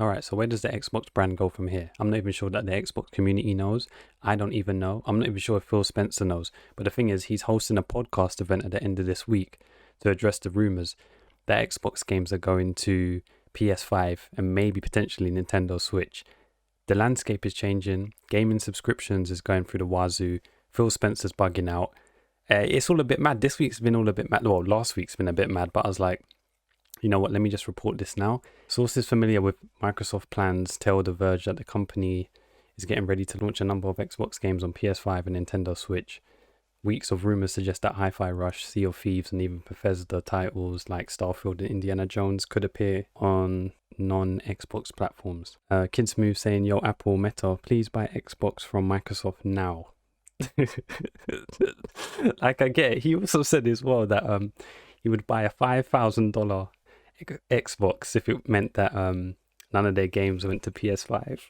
All right, so where does the Xbox brand go from here? I'm not even sure that the Xbox community knows. I don't even know. I'm not even sure if Phil Spencer knows. But the thing is, he's hosting a podcast event at the end of this week to address the rumors that Xbox games are going to PS5 and maybe potentially Nintendo Switch. The landscape is changing. Gaming subscriptions is going through the wazoo. Phil Spencer's bugging out. It's all a bit mad. This week's been all a bit mad. Well, last week's been a bit mad, but I was like, you know what, let me just report this now. Sources familiar with Microsoft plans tell The Verge that the company is getting ready to launch a number of Xbox games on PS5 and Nintendo Switch. Weeks of rumors suggest that Hi-Fi Rush, Sea of Thieves, and even Bethesda titles like Starfield and Indiana Jones could appear on non-Xbox platforms. Kids Move saying, yo, Apple, Meta, please buy Xbox from Microsoft now. Like, I get it. He also said as well that he would buy a $5,000 Xbox if it meant that none of their games went to PS5.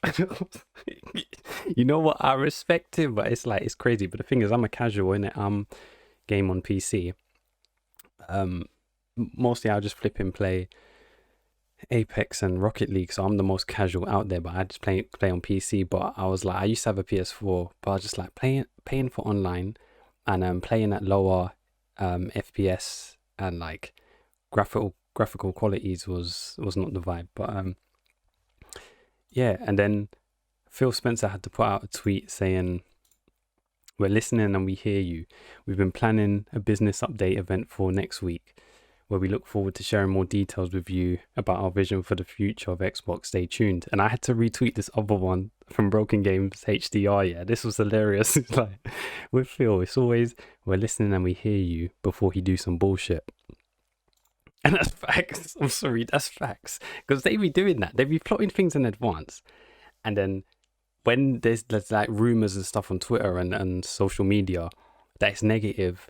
You know what? I respect him, but it's like, it's crazy. But the thing is, I'm a casual, innit? I'm game on PC. Mostly I'll just flip and play Apex and Rocket League, so I'm the most casual out there, but I just play on PC. But I was like, I used to have a PS4, but I was just like paying for online and playing at lower FPS and like graphical qualities was not the vibe. But yeah, and then Phil Spencer had to put out a tweet saying, we're listening and we hear you. We've been planning a business update event for next week where we look forward to sharing more details with you about our vision for the future of Xbox. Stay tuned. And I had to retweet this other one from Broken Games HDR. Yeah, this was hilarious. It's like, with Phil, it's always, we're listening and we hear you before he do some bullshit. And that's facts. I'm sorry, that's facts. Because they be doing that. They be plotting things in advance. And then when there's like rumors and stuff on Twitter and social media that it's negative,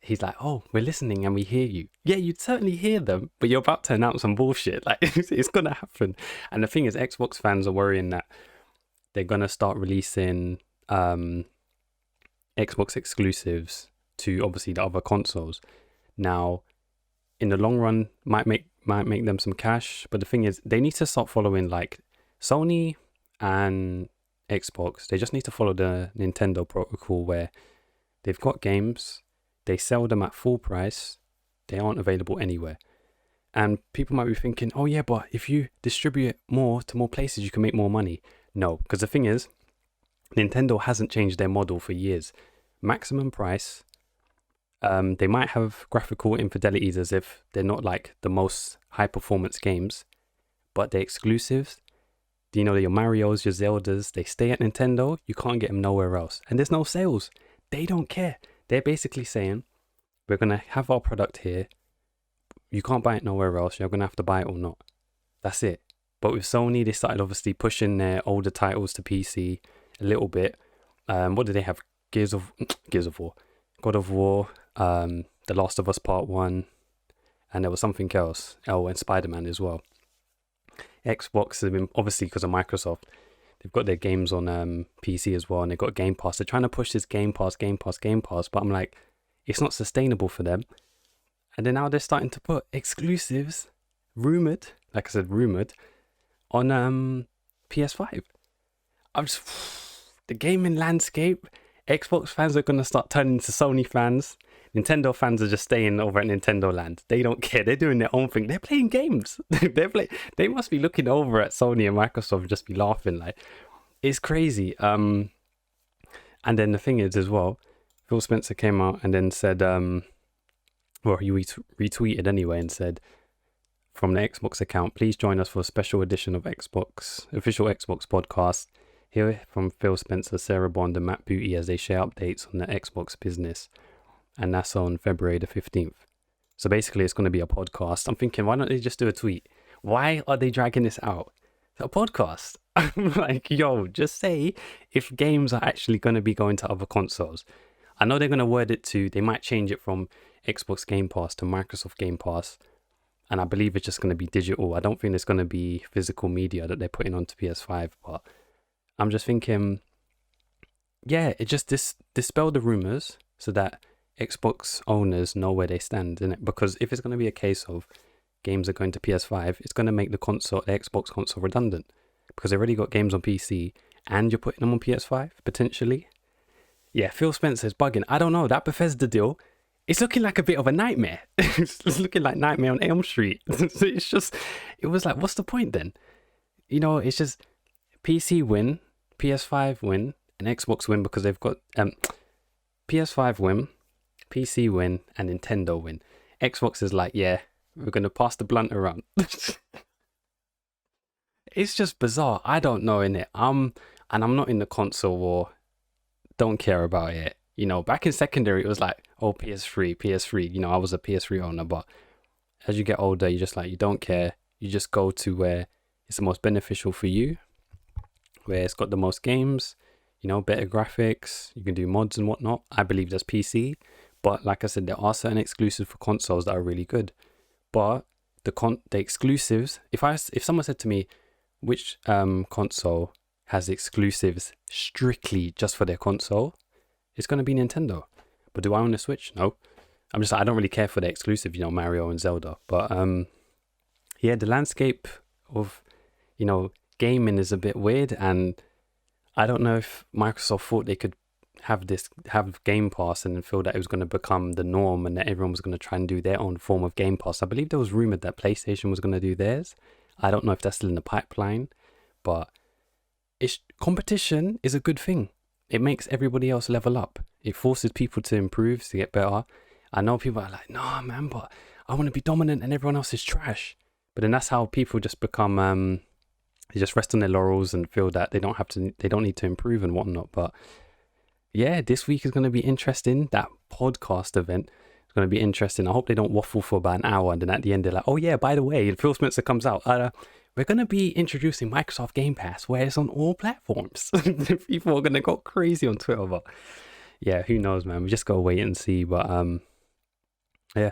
he's like, oh, we're listening and we hear you. Yeah, you'd certainly hear them, but you're about to announce some bullshit. Like, it's going to happen. And the thing is, Xbox fans are worrying that they're going to start releasing Xbox exclusives to obviously the other consoles. Now, in the long run, might make them some cash. But the thing is, they need to start following like Sony and Xbox. They just need to follow the Nintendo protocol where they've got games, they sell them at full price, they aren't available anywhere. And people might be thinking, oh yeah, but if you distribute it more to more places, you can make more money. No, because the thing is, Nintendo hasn't changed their model for years. Maximum price. They might have graphical infidelities as if they're not like the most high performance games, but they're exclusives. You know, your Marios, your Zeldas, they stay at Nintendo. You can't get them nowhere else. And there's no sales. They don't care. They're basically saying, we're going to have our product here. You can't buy it nowhere else. You're going to have to buy it or not. That's it. But with Sony, they started obviously pushing their older titles to PC a little bit. What do they have? Gears of War, God of War, The Last of Us Part 1, and there was something else. Oh, and Spider-Man as well. Xbox have been, obviously because of Microsoft, they've got their games on PC as well, and they've got Game Pass. They're trying to push this Game Pass, but I'm like, it's not sustainable for them. And then now they're starting to put exclusives, rumored, like I said, on PS5. I'm just, the gaming landscape, Xbox fans are going to start turning to Sony fans. Nintendo fans are just staying over at Nintendo land. They don't care. They're doing their own thing. They're playing games. They must be looking over at Sony and Microsoft and just be laughing. Like, it's crazy. And then the thing is as well, Phil Spencer came out and then said, well, he retweeted anyway and said, from the Xbox account, please join us for a special edition of official Xbox podcast. Hear from Phil Spencer, Sarah Bond, and Matt Booty as they share updates on the Xbox business. And that's on February the 15th. So basically, it's going to be a podcast. I'm thinking, why don't they just do a tweet? Why are they dragging this out? It's a podcast. I'm like, yo, just say if games are actually going to be going to other consoles. I know they're going to word it to, they might change it from Xbox Game Pass to Microsoft Game Pass. And I believe it's just going to be digital. I don't think it's going to be physical media that they're putting onto PS5. But I'm just thinking, yeah, it just dispel the rumors so that Xbox owners know where they stand in it. Because if it's going to be a case of games are going to PS5, it's going to make the Xbox console redundant because they already got games on PC and you're putting them on PS5 potentially. Yeah, Phil Spencer's bugging. I don't know, that Bethesda deal, it's looking like a bit of a nightmare. It's looking like Nightmare on Elm Street. It was like, what's the point then? It's just PC win, PS5 win, and Xbox win because they've got PS5 win, PC win, and Nintendo win. Xbox is like, yeah, we're going to pass the blunt around. It's just bizarre. I don't know, innit? And I'm not in the console war. Don't care about it. Back in secondary, it was like, oh, PS3. I was a PS3 owner, but as you get older, you just like, you don't care. You just go to where it's the most beneficial for you, where it's got the most games, better graphics. You can do mods and whatnot. I believe that's PC, but like I said, there are certain exclusives for consoles that are really good. But the exclusives, if someone said to me, which console has exclusives strictly just for their console, it's going to be Nintendo. But do I own a Switch? No. I don't really care for the exclusive, Mario and Zelda. But yeah, the landscape of, gaming is a bit weird. And I don't know if Microsoft thought they could have Game Pass and feel that it was going to become the norm and that everyone was going to try and do their own form of Game Pass. I believe there was rumored that PlayStation was going to do theirs. I don't know if that's still in the pipeline, but competition is a good thing. It makes everybody else level up. It forces people to improve, to get better. I know people are like, nah, man, but I want to be dominant and everyone else is trash. But then that's how people just become, they just rest on their laurels and feel that they don't need to improve and whatnot. But yeah, this week is going to be interesting. That podcast event is going to be interesting. I hope they don't waffle for about an hour and then at the end they're like, oh yeah, by the way, Phil Spencer comes out. We're going to be introducing Microsoft Game Pass where it's on all platforms. People are going to go crazy on Twitter. But yeah, who knows, man? We just got to wait and see. But yeah,